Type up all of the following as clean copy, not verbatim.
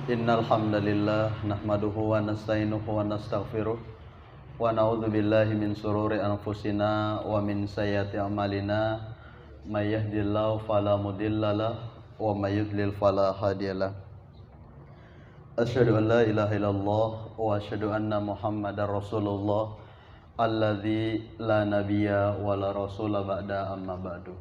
Innal hamdalillah nahmaduhu wa nasta'inuhu wa nastaghfiruh wa na'udzu billahi min shururi anfusina wa min sayyiati a'malina may yahdihillahu fala mudhillalah wa may yudlil fala hadiyalah. Asyhadu an la ilaha illallah wa asyhadu anna Muhammadar Rasulullah alladzi la nabiyya wa la rasula ba'da amma ba'du.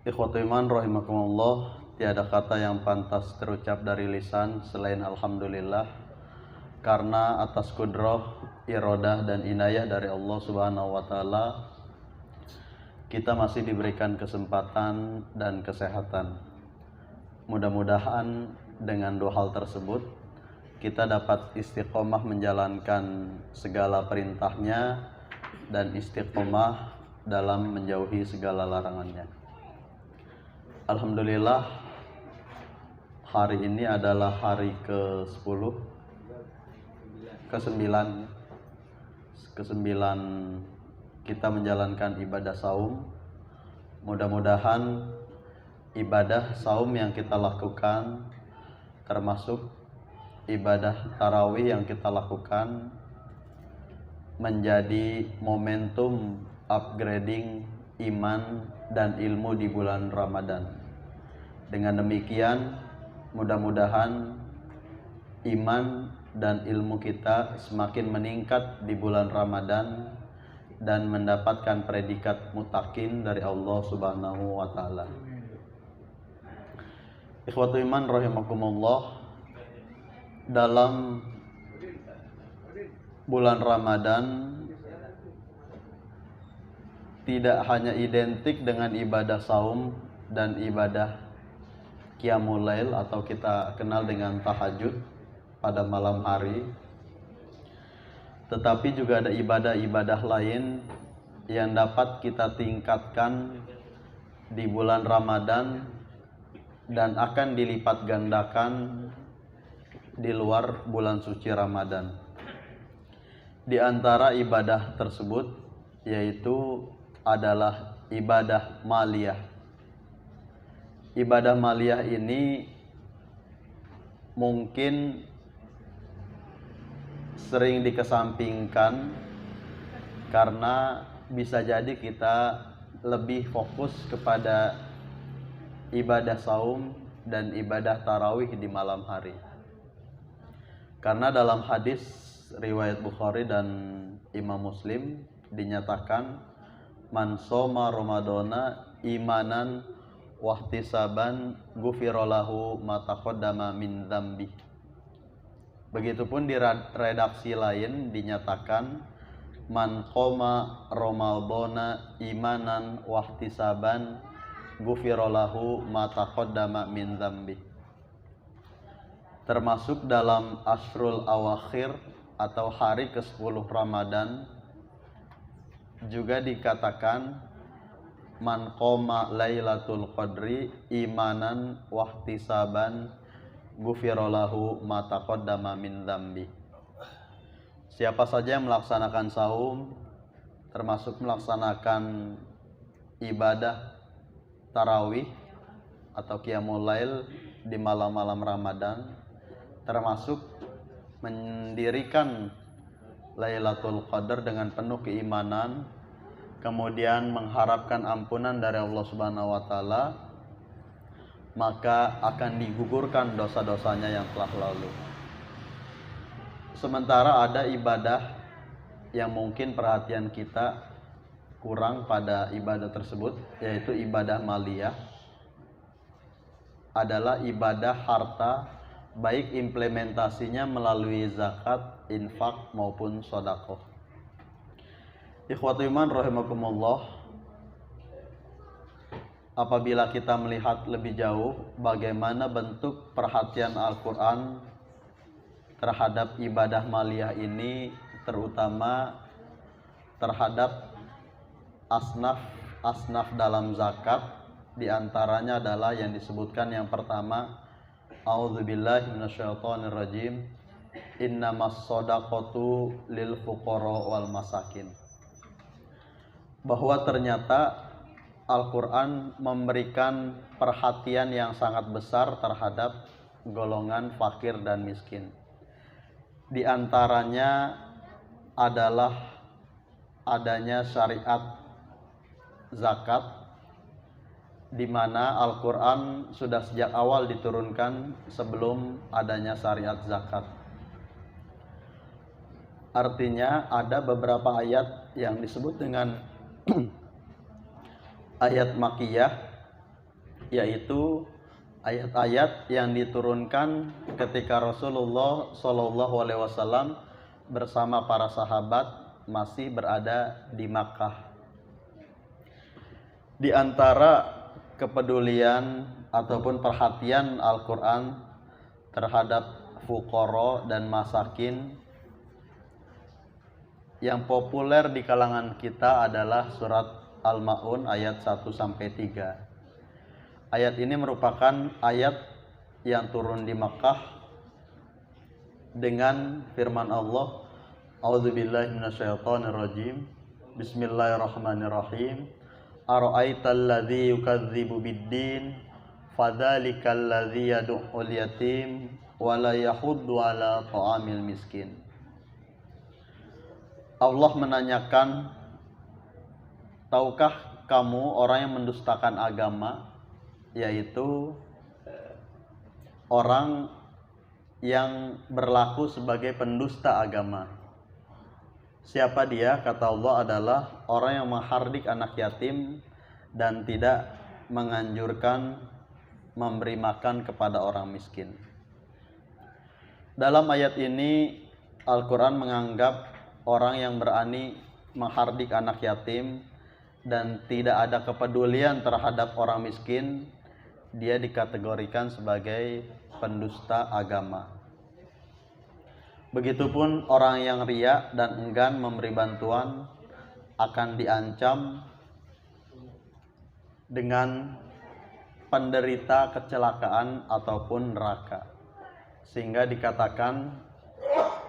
Ikhwatul iman rahimakumullah, tiada kata yang pantas terucap dari lisan selain alhamdulillah, karena atas kudrah, iradah dan inayah dari Allah Subhanahu wa taala kita masih diberikan kesempatan dan kesehatan. Mudah-mudahan dengan dua hal tersebut kita dapat istiqomah menjalankan segala perintahnya dan istiqomah dalam menjauhi segala larangannya. Alhamdulillah, hari ini adalah hari ke-10 ke-9 kita menjalankan ibadah saum. Mudah-mudahan ibadah saum yang kita lakukan, termasuk ibadah tarawih yang kita lakukan, menjadi momentum upgrading iman dan ilmu di bulan Ramadan. Dengan demikian, mudah-mudahan iman dan ilmu kita semakin meningkat di bulan Ramadan dan mendapatkan predikat mutakin dari Allah Subhanahu wa taala. Ikhwatul iman rahimakumullah, dalam bulan Ramadan tidak hanya identik dengan ibadah saum dan ibadah qiyamul lail atau kita kenal dengan tahajud pada malam hari, tetapi juga ada ibadah-ibadah lain yang dapat kita tingkatkan di bulan Ramadan dan akan dilipat gandakan di luar bulan suci Ramadan. Di antara ibadah tersebut yaitu adalah ibadah maliyah. Ibadah maliyah ini mungkin sering dikesampingkan karena bisa jadi kita lebih fokus kepada ibadah saum dan ibadah tarawih di malam hari. Karena dalam hadis riwayat Bukhari dan Imam Muslim dinyatakan, man shoma ramadhana imanan wahtisaban ghufira lahu ma taqaddama min dzambi. Begitupun di redaksi lain dinyatakan, man qoma ramadhana imanan wahtisaban ghufira lahu ma taqaddama min dzambi. Termasuk dalam ashrul awakhir atau hari ke-10 Ramadan juga dikatakan, man qoma lailatul qadri imanan wahtisaban ghufira lahu ma taqaddama min dzambi. Siapa saja yang melaksanakan saum, termasuk melaksanakan ibadah tarawih atau qiyamul lail di malam-malam Ramadan, termasuk mendirikan Lailatul Qadar dengan penuh keimanan, kemudian mengharapkan ampunan dari Allah Subhanahu wa taala, maka akan digugurkan dosa-dosanya yang telah lalu. Sementara ada ibadah yang mungkin perhatian kita kurang pada ibadah tersebut, yaitu ibadah maliyah, adalah ibadah harta, baik implementasinya melalui zakat, infak maupun sedekah. Ikhwatul iman rahimakumullah, apabila kita melihat lebih jauh bagaimana bentuk perhatian Al-Quran terhadap ibadah maliyah ini, terutama terhadap asnaf dalam zakat, diantaranya adalah yang disebutkan yang pertama, a'udzubillahi minasyaitonirrajim, innamas shadaqatu lil fuqara wal masakin. Bahwa ternyata Al-Quran memberikan perhatian yang sangat besar terhadap golongan fakir dan miskin. Di antaranya adalah adanya syariat zakat, di mana Al-Quran sudah sejak awal diturunkan sebelum adanya syariat zakat. Artinya ada beberapa ayat yang disebut dengan ayat Makkiyah, yaitu ayat-ayat yang diturunkan ketika Rasulullah SAW bersama para sahabat masih berada di Makkah. Di antara kepedulian ataupun perhatian Al-Quran terhadap fuqara dan masakin yang populer di kalangan kita adalah surat Al-Ma'un ayat 1-3. Ayat ini merupakan ayat yang turun di Makkah dengan firman Allah, A'udzubillahi minasyaitonirrajim, Bismillahirrahmanirrahim, Ara'aital ladzi yukadzibu biddin, fadzalikal ladzi yad'ul yatim wa la yahuddu ala ta'amil miskin. Allah menanyakan, tahukah kamu orang yang mendustakan agama, yaitu orang yang berlaku sebagai pendusta agama. Siapa dia? Kata Allah adalah orang yang menghardik anak yatim dan tidak menganjurkan memberi makan kepada orang miskin. Dalam ayat ini Al-Quran menganggap orang yang berani menghardik anak yatim dan tidak ada kepedulian terhadap orang miskin, dia dikategorikan sebagai pendusta agama. Begitupun orang yang riya dan enggan memberi bantuan akan diancam dengan penderita kecelakaan ataupun neraka. Sehingga dikatakan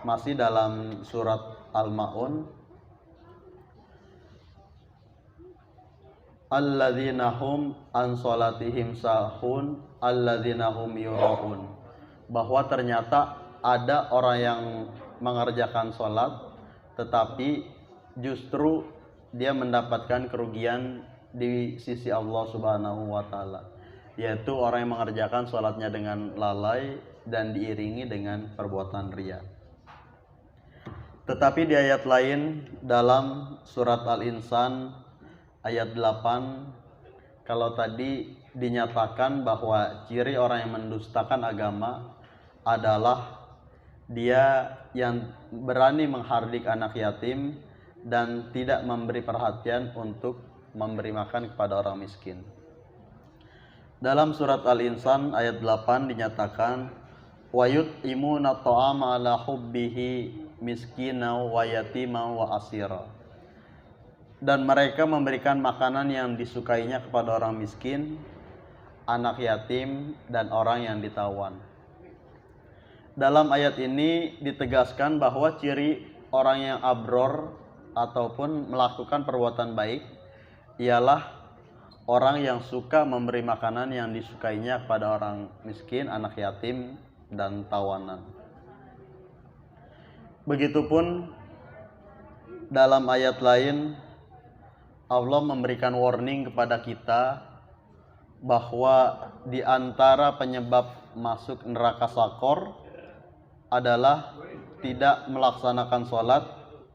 masih dalam surat Al-Ma'un, alladzina hum an sholatihim sahun alladzina hum yura'un, bahwa ternyata ada orang yang mengerjakan sholat tetapi justru dia mendapatkan kerugian di sisi Allah Subhanahu wa Ta'ala, yaitu orang yang mengerjakan sholatnya dengan lalai dan diiringi dengan perbuatan riya. Tetapi di ayat lain dalam surat Al-Insan ayat 8, kalau tadi dinyatakan bahwa ciri orang yang mendustakan agama adalah dia yang berani menghardik anak yatim dan tidak memberi perhatian untuk memberi makan kepada orang miskin. Dalam surat Al-Insan ayat 8 dinyatakan, wa yut'imuna ta'ama ala hubbihi miskina wa yatima wa asira, dan mereka memberikan makanan yang disukainya kepada orang miskin, anak yatim, dan orang yang ditawan. Dalam ayat ini ditegaskan bahwa ciri orang yang abror ataupun melakukan perbuatan baik ialah orang yang suka memberi makanan yang disukainya kepada orang miskin, anak yatim, dan tawanan. Begitupun dalam ayat lain Allah memberikan warning kepada kita bahwa di antara penyebab masuk neraka sakor adalah tidak melaksanakan sholat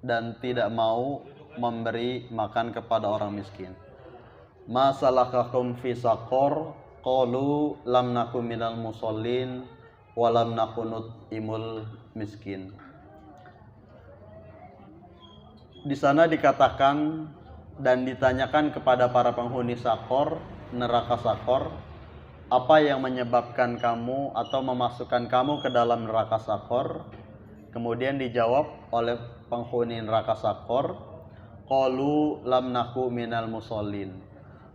dan tidak mau memberi makan kepada orang miskin. Ma salakakum fi sakor, qalu lam nakum minal musallin wa lam nakunut imul miskin. Di sana dikatakan dan ditanyakan kepada para penghuni sakor, neraka sakor, apa yang menyebabkan kamu atau memasukkan kamu ke dalam neraka sakor? Kemudian dijawab oleh penghuni neraka sakor, qalu lam naku minal musallin,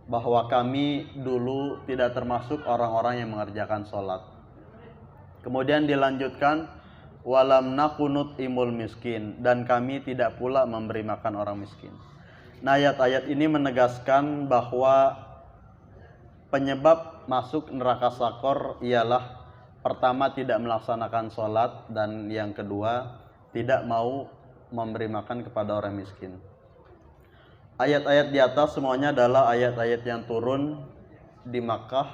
bahwa kami dulu tidak termasuk orang-orang yang mengerjakan sholat. Kemudian dilanjutkan, walam nakunut imul miskin, dan kami tidak pula memberi makan orang miskin. Nah, ayat-ayat ini menegaskan bahwa penyebab masuk neraka sakor ialah pertama tidak melaksanakan sholat, dan yang kedua tidak mau memberi makan kepada orang miskin. Ayat-ayat di atas semuanya adalah ayat-ayat yang turun di Makkah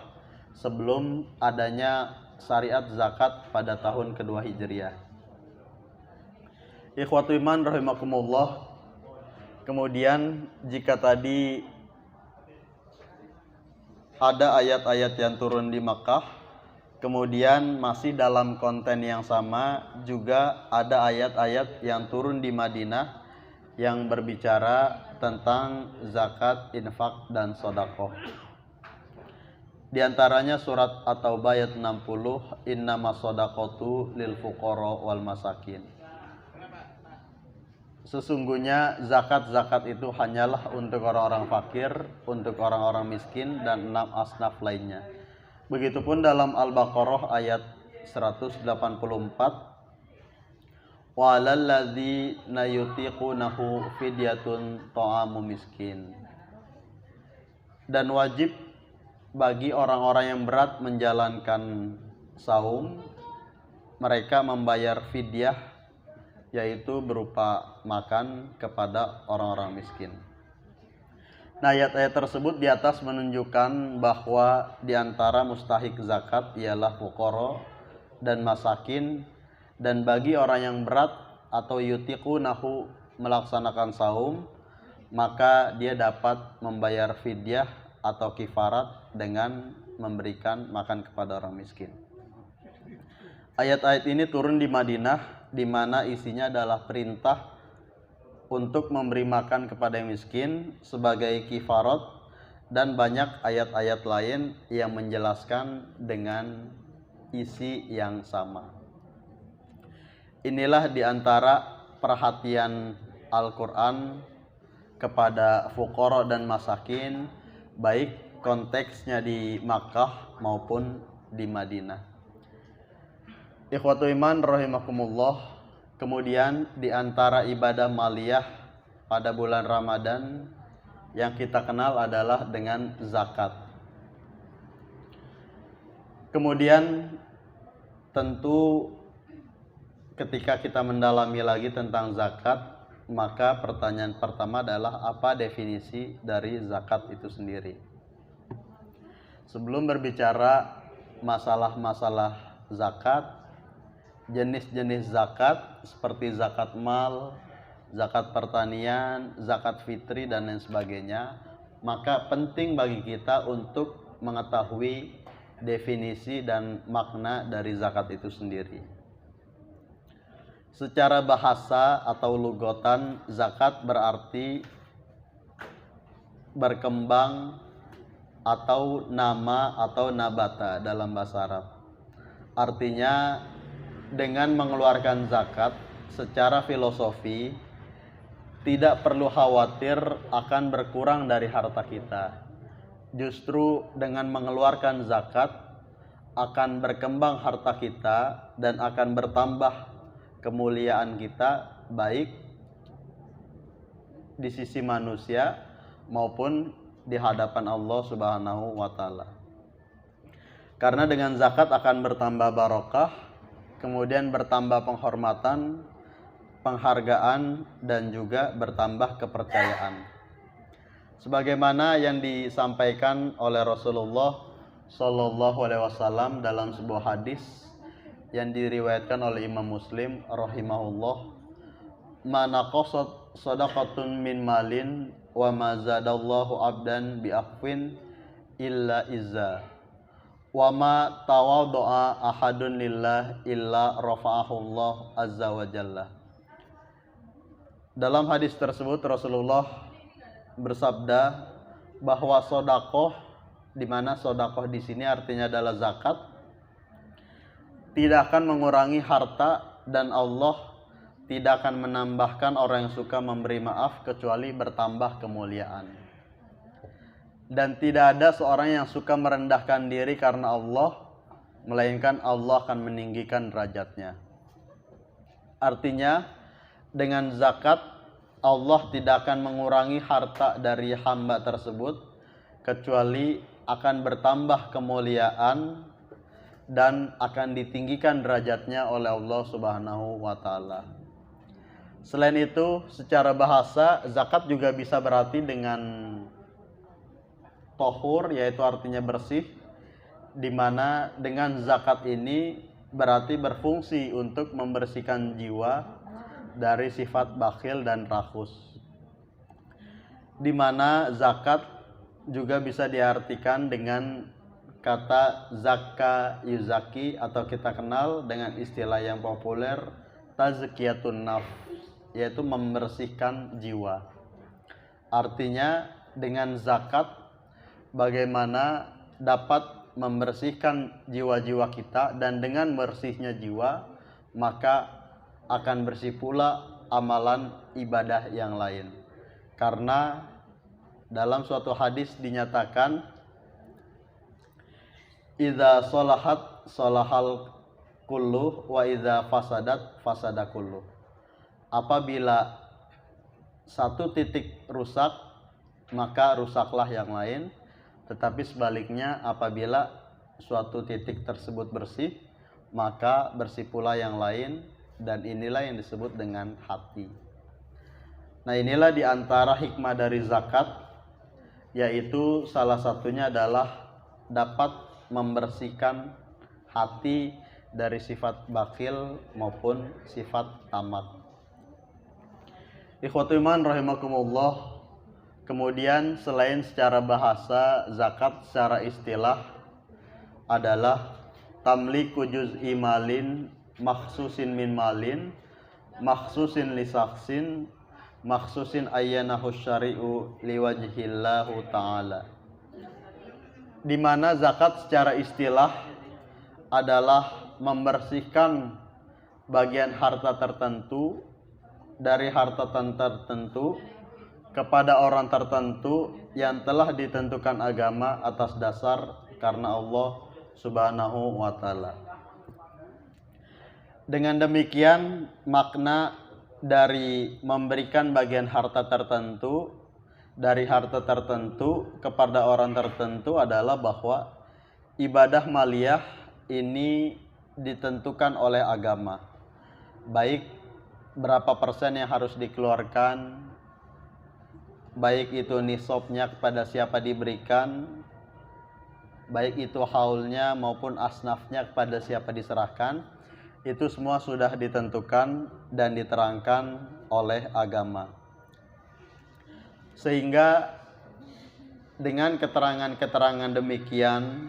sebelum adanya syariat zakat pada tahun kedua Hijriah. Ikhwatu iman rahimakumullah. Kemudian jika tadi ada ayat-ayat yang turun di Makkah, kemudian masih dalam konten yang sama juga ada ayat-ayat yang turun di Madinah yang berbicara tentang zakat, infak, dan sedekah. Di antaranya surat At-Taubah ayat 60, innamas shadaqatu lil fuqara wal masakin. Sesungguhnya zakat-zakat itu hanyalah untuk orang-orang fakir, untuk orang-orang miskin, dan 6 asnaf lainnya. Begitupun dalam Al-Baqarah ayat 184, wa 'alal ladzina yutiqunahu fidyatun ta'amu miskin. Dan wajib bagi orang-orang yang berat menjalankan saum, mereka membayar fidyah, yaitu berupa makan kepada orang-orang miskin. Nah, ayat-ayat tersebut di atas menunjukkan bahwa di antara mustahik zakat ialah fuqara dan masakin, dan bagi orang yang berat atau yutiqunahu melaksanakan saum, maka dia dapat membayar fidyah atau kifarat dengan memberikan makan kepada orang miskin. Ayat-ayat ini turun di Madinah, di mana isinya adalah perintah untuk memberi makan kepada yang miskin sebagai kifarat, dan banyak ayat-ayat lain yang menjelaskan dengan isi yang sama. Inilah di antara perhatian Al-Quran kepada fuqara dan masakin, baik konteksnya di Makkah maupun di Madinah. Ikhwatu iman rahimakumullah. Kemudian di antara ibadah maliyah pada bulan Ramadan yang kita kenal adalah dengan zakat. Kemudian tentu ketika kita mendalami lagi tentang zakat, maka pertanyaan pertama adalah apa definisi dari zakat itu sendiri. Sebelum berbicara masalah-masalah zakat, jenis-jenis zakat seperti zakat mal, zakat pertanian, zakat fitri, dan lain sebagainya, maka penting bagi kita untuk mengetahui definisi dan makna dari zakat itu sendiri. Secara bahasa atau lugotan, zakat berarti berkembang atau nama atau nabata dalam bahasa Arab. Artinya dengan mengeluarkan zakat secara filosofi tidak perlu khawatir akan berkurang dari harta kita. Justru dengan mengeluarkan zakat akan berkembang harta kita dan akan bertambah kemuliaan kita, baik di sisi manusia maupun di hadapan Allah Subhanahu wa Ta'ala. Karena dengan zakat akan bertambah barokah, kemudian bertambah penghormatan, penghargaan, dan juga bertambah kepercayaan. Sebagaimana yang disampaikan oleh Rasulullah Shallallahu Alaihi Wasallam dalam sebuah hadis yang diriwayatkan oleh Imam Muslim rahimahullah, "Ma naqasat shadaqatun min malin wa ma zadallahu abdan bi aqfin illa izza wa ma tawadda'a ahadun lillah illa rafa'ahu Allah azza wa jalla." Dalam hadis tersebut Rasulullah bersabda bahwa sedekah, di mana sedekah di sini artinya adalah zakat, tidak akan mengurangi harta, dan Allah tidak akan menambahkan orang yang suka memberi maaf kecuali bertambah kemuliaan. Dan tidak ada seorang yang suka merendahkan diri karena Allah, melainkan Allah akan meninggikan derajatnya. Artinya dengan zakat Allah tidak akan mengurangi harta dari hamba tersebut, kecuali akan bertambah kemuliaan dan akan ditinggikan derajatnya oleh Allah Subhanahu wa taala. Selain itu, secara bahasa zakat juga bisa berarti dengan tohur, yaitu artinya bersih, di mana dengan zakat ini berarti berfungsi untuk membersihkan jiwa dari sifat bakhil dan rakus. Di mana zakat juga bisa diartikan dengan kata zakka yuzaki, atau kita kenal dengan istilah yang populer tazkiyatun nafs, yaitu membersihkan jiwa. Artinya dengan zakat bagaimana dapat membersihkan jiwa-jiwa kita, dan dengan bersihnya jiwa maka akan bersih pula amalan ibadah yang lain. Karena dalam suatu hadis dinyatakan idza sholahat sholahal kulluh wa idza fasadat fasada kulluh. Apabila satu titik rusak, maka rusaklah yang lain. Tetapi sebaliknya, apabila suatu titik tersebut bersih, maka bersih pula yang lain, dan inilah yang disebut dengan hati. Nah, inilah diantara hikmah dari zakat, yaitu salah satunya adalah dapat membersihkan hati dari sifat bakhil maupun sifat tamak. Ikhwatul iman rahimakumullah. Kemudian selain secara bahasa, zakat secara istilah adalah tamliku juz'i malin makhsusin min malin makhsusin lisaksin makhsusin ayyanahu syari'u liwajhillahu ta'ala. Di mana zakat secara istilah adalah membersihkan bagian harta tertentu dari harta tertentu kepada orang tertentu yang telah ditentukan agama atas dasar karena Allah Subhanahu wa taala. Dengan demikian, makna dari memberikan bagian harta tertentu dari harta tertentu kepada orang tertentu adalah bahwa ibadah maliyah ini ditentukan oleh agama. Baik berapa persen yang harus dikeluarkan, baik itu nisabnya kepada siapa diberikan, baik itu haulnya maupun asnafnya kepada siapa diserahkan, itu semua sudah ditentukan dan diterangkan oleh agama. Sehingga dengan keterangan-keterangan demikian,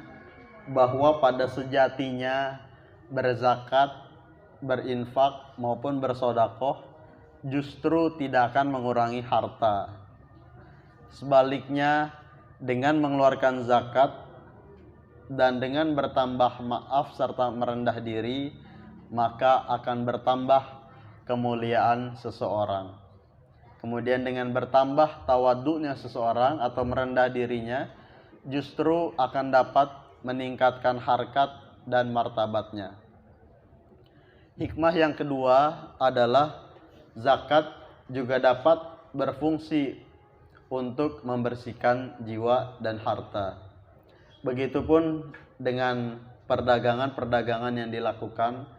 bahwa pada sejatinya berzakat, berinfak maupun bersodakoh justru tidak akan mengurangi harta. Sebaliknya, dengan mengeluarkan zakat dan dengan bertambah maaf serta merendah diri, maka akan bertambah kemuliaan seseorang. Kemudian dengan bertambah tawadhu'nya seseorang atau merendah dirinya, justru akan dapat meningkatkan harkat dan martabatnya. Hikmah yang kedua adalah zakat juga dapat berfungsi untuk membersihkan jiwa dan harta. Begitupun dengan perdagangan-perdagangan yang dilakukan,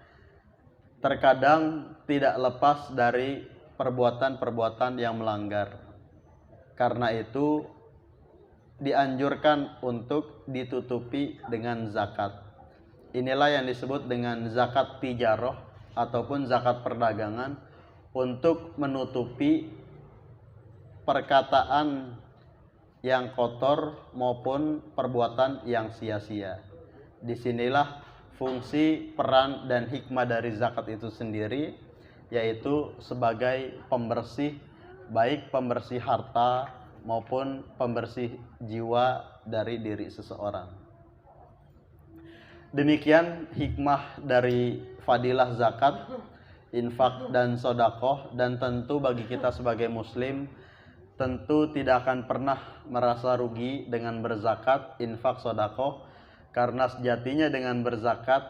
terkadang tidak lepas dari perbuatan-perbuatan yang melanggar. Karena itu dianjurkan untuk ditutupi dengan zakat. Inilah yang disebut dengan zakat tijarah ataupun zakat perdagangan, untuk menutupi perkataan yang kotor maupun perbuatan yang sia-sia. Disinilah fungsi, peran, dan hikmah dari zakat itu sendiri, yaitu sebagai pembersih, baik pembersih harta maupun pembersih jiwa dari diri seseorang. Demikian hikmah dari fadilah zakat, infak, dan sodakoh. Dan tentu bagi kita sebagai muslim, tentu tidak akan pernah merasa rugi dengan berzakat, infak, sodakoh. Karena sejatinya dengan berzakat,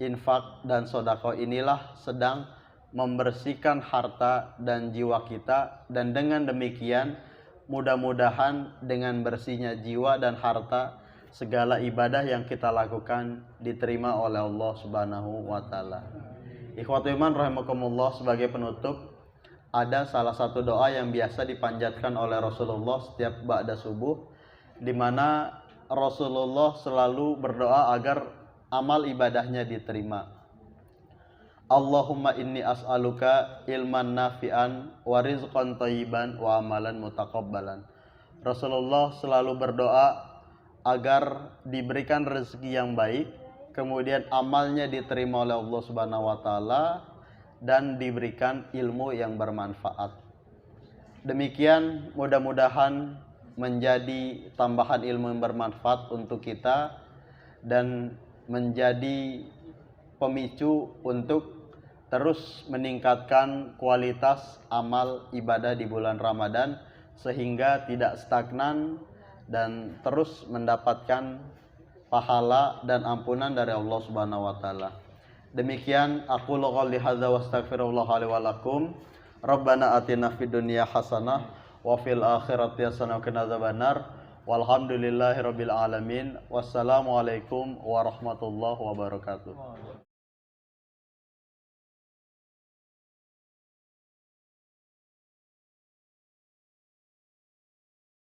infak, dan sodakoh inilah sedang membersihkan harta dan jiwa kita. Dan dengan demikian, mudah-mudahan dengan bersihnya jiwa dan harta segala ibadah yang kita lakukan diterima oleh Allah Subhanahu wa taala. Ikhwatul iman rahimakumullah, sebagai penutup ada salah satu doa yang biasa dipanjatkan oleh Rasulullah setiap ba'da subuh, di mana Rasulullah selalu berdoa agar amal ibadahnya diterima. Allahumma inni as'aluka ilman nafi'an wa rizqan thayyiban wa amalan mutaqabbalan. Rasulullah selalu berdoa agar diberikan rezeki yang baik, kemudian amalnya diterima oleh Allah Subhanahu wa taala, dan diberikan ilmu yang bermanfaat. Demikian mudah-mudahan menjadi tambahan ilmu yang bermanfaat untuk kita dan menjadi pemicu untuk terus meningkatkan kualitas amal ibadah di bulan Ramadan sehingga tidak stagnan dan terus mendapatkan pahala dan ampunan dari Allah Subhanahu wa taala. Demikian aku qouli hadza wa astaghfirullah li wa lakum. Rabbana atina fid dunya hasanah wa fil akhirati hasanah wa qina adzabannar. Walhamdulillahirabbil alamin. Wassalamualaikum warahmatullahi wabarakatuh.